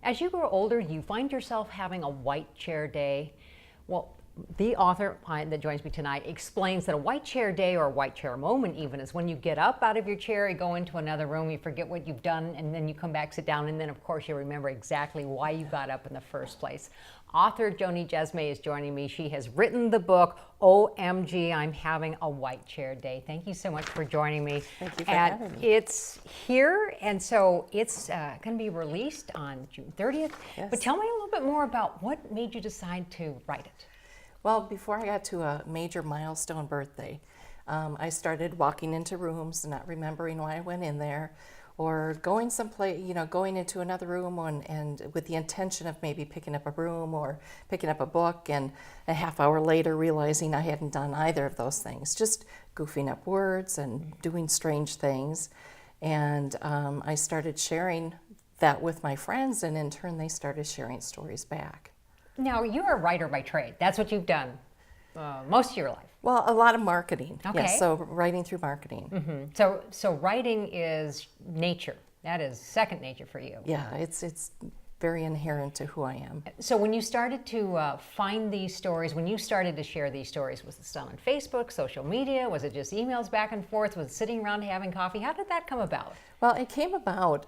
As you grow older, you find yourself having a white chair day. Well, the author that joins me tonight explains that a white chair day, or a white chair moment even, is when you get up out of your chair, you go into another room, you forget what you've done, and then you come back, sit down, and then of course you remember exactly why you got up in the first place. Author Joni Jesme is joining me. She has written the book, OMG, I'm Having a White Chair Day. Thank you so much for joining me. Thank you for having me. It's here, and so it's going to be released on June 30th. Yes. But tell me a little bit more about what made you decide to write it. Well, before I got to a major milestone birthday, I started walking into rooms and not remembering why I went in there, or going someplace, going into another room and with the intention of maybe picking up a broom or picking up a book, and a half hour later realizing I hadn't done either of those things, just goofing up words and doing strange things. And I started sharing that with my friends, and in turn they started sharing stories back. Now, you're a writer by trade. That's what you've done most of your life. Well, a lot of marketing. Okay. Yes, so writing through marketing. Mm-hmm. So writing is nature. That is second nature for you. Yeah, it's very inherent to who I am. So when you started to find these stories, when you started to share these stories, was it done on Facebook, social media? Was it just emails back and forth? Was it sitting around having coffee? How did that come about? Well, it came about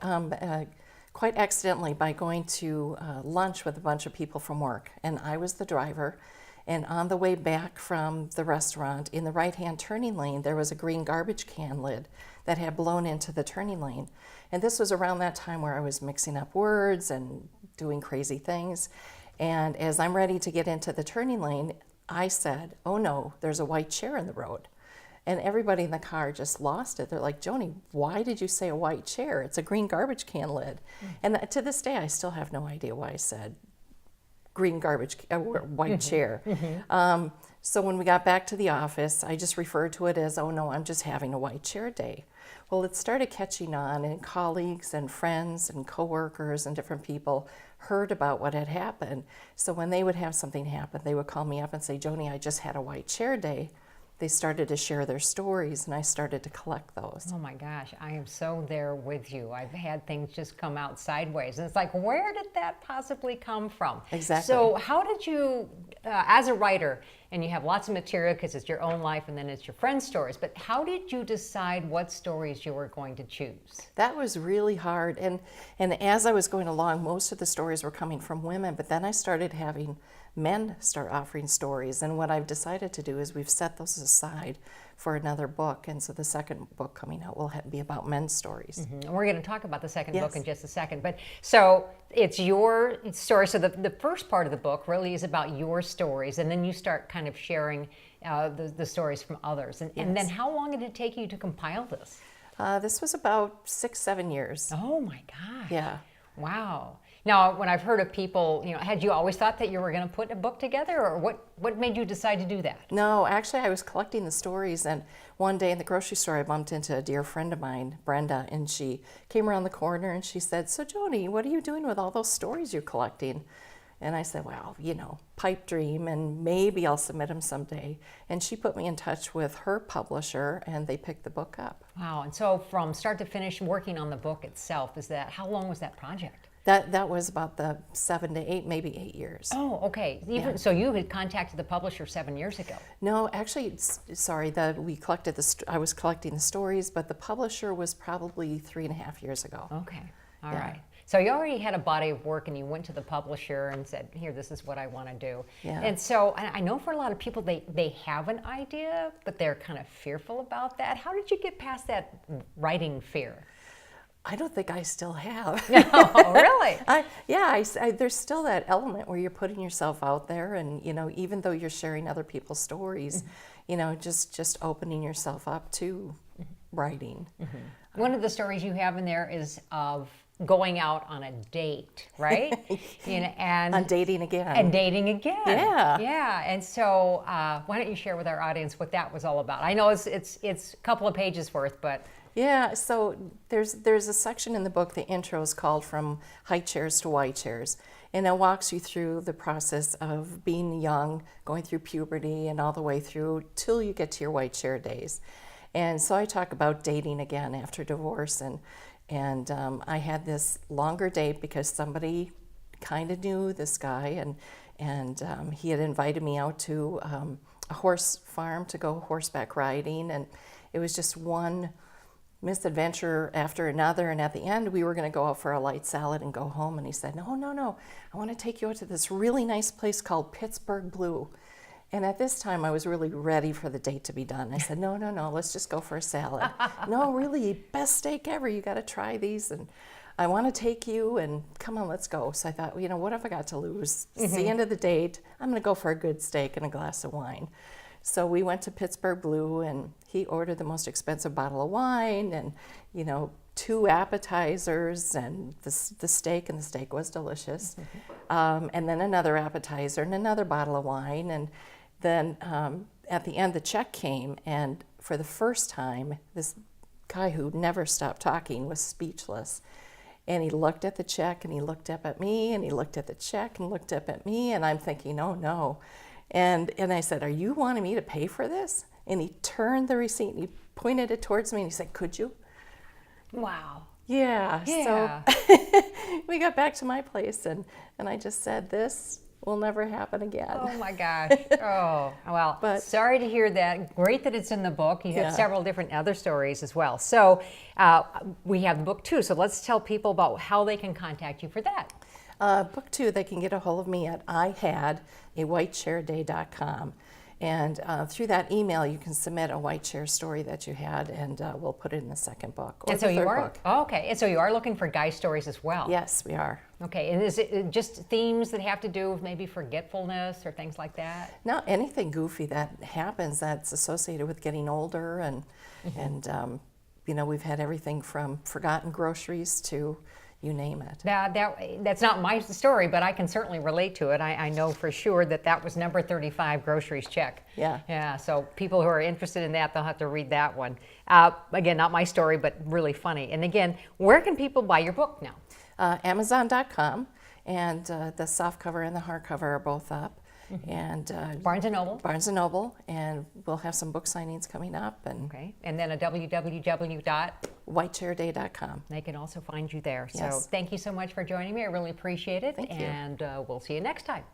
quite accidentally by going to lunch with a bunch of people from work, and I was the driver. And on the way back from the restaurant, in the right-hand turning lane, there was a green garbage can lid that had blown into the turning lane. And this was around that time where I was mixing up words and doing crazy things. And as I'm ready to get into the turning lane, I said, "Oh no, there's a white chair in the road." And everybody in the car just lost it. They're like, "Joni, why did you say a white chair? It's a green garbage can lid." And to this day, I still have no idea why I said green garbage, white chair. So when we got back to the office, I just referred to it as, "Oh no, I'm just having a white chair day." Well, it started catching on, and colleagues and friends and coworkers and different people heard about what had happened. So when they would have something happen, they would call me up and say, "Joni, I just had a white chair day." They started to share their stories, and I started to collect those. Oh my gosh, I am so there with you. I've had things just come out sideways, and it's like, where did that possibly come from? Exactly. So how did you, as a writer, and you have lots of material because it's your own life and then it's your friends' stories, but how did you decide what stories you were going to choose? That was really hard, and as I was going along, most of the stories were coming from women, but then I started having men start offering stories, and what I've decided to do is we've set those aside for another book, and so the second book coming out will be about men's stories. And we're going to talk about the second Yes. book in just a second, but so it's your story. So the first part of the book really is about your stories, and then you start kind of sharing the stories from others. And then how long did it take you to compile this? This was about 6-7 years. Oh my gosh. Yeah. Wow. Now, when I've heard of people, had you always thought that you were going to put a book together, or what made you decide to do that? No, actually, I was collecting the stories, and one day in the grocery store, I bumped into a dear friend of mine, Brenda, and she came around the corner and she said, "So, Joni, what are you doing with all those stories you're collecting?" And I said, "Well, pipe dream, and maybe I'll submit them someday." And she put me in touch with her publisher, and they picked the book up. Wow. And so from start to finish working on the book itself, how long was that project? That was about the 7 to 8, maybe 8 years. Oh, okay. So you had contacted the publisher 7 years ago. No, actually, sorry, I was collecting the stories, but the publisher was probably 3.5 years ago. Okay. All right. So you already had a body of work, and you went to the publisher and said, "Here, this is what I want to do." Yeah. And so I know for a lot of people, they have an idea, but they're kind of fearful about that. How did you get past that writing fear? I don't think I still have. Oh, really? There's still that element where you're putting yourself out there, and even though you're sharing other people's stories, just opening yourself up to writing. One of the stories you have in there is of going out on a date, right? And dating again. And dating again. Yeah. Yeah. And so why don't you share with our audience what that was all about? I know it's a couple of pages worth, but... Yeah, so there's a section in the book, the intro is called From High Chairs to White Chairs, and it walks you through the process of being young, going through puberty, and all the way through till you get to your white chair days. And so I talk about dating again after divorce, and I had this longer date because somebody kind of knew this guy, and he had invited me out to a horse farm to go horseback riding, and it was just one misadventure after another, and at the end we were going to go out for a light salad and go home, and he said, no, I want to take you out to this really nice place called Pittsburgh Blue. And at this time I was really ready for the date to be done. I said, no, let's just go for a salad. No, really, best steak ever, you got to try these, and I want to take you, and come on, let's go. So I thought, well, what have I got to lose? It's the end of the date, I'm going to go for a good steak and a glass of wine. So we went to Pittsburgh Blue, and he ordered the most expensive bottle of wine, and 2 appetizers and the steak, and the steak was delicious. And then another appetizer and another bottle of wine, and then at the end the check came, and for the first time this guy who never stopped talking was speechless. And he looked at the check, and he looked up at me, and he looked at the check and looked up at me, and I'm thinking, oh no. And I said, are you wanting me to pay for this? And he turned the receipt and he pointed it towards me and he said, could you? Wow. Yeah. Yeah. So we got back to my place, and I just said, this will never happen again. Oh my gosh. Oh, well, But- sorry to hear that. Great that it's in the book. You have Yeah. several different other stories as well. So we have the book too. So let's tell people about how they can contact you for that. Book 2, they can get a hold of me at ihadawhitechairday.com. And through that email, you can submit a white chair story that you had, and we'll put it in the second book or And so the you third are book. okay. And so you are looking for guy stories as well. Yes, we are. Okay. And is it just themes that have to do with maybe forgetfulness or things like that? Now, anything goofy that happens that's associated with getting older, and we've had everything from forgotten groceries to you name it. That's not my story, but I can certainly relate to it. I know for sure that was number 35, groceries check. Yeah. Yeah, so people who are interested in that, they'll have to read that one. Again, not my story, but really funny. And again, where can people buy your book now? Amazon.com, and the softcover and the hardcover are both up. And Barnes & Noble. Barnes & Noble, and we'll have some book signings coming up, and Okay, and then a www. whitechairday.com. They can also find you there. So Yes. thank you so much for joining me. I really appreciate it. Thank you. And we'll see you next time.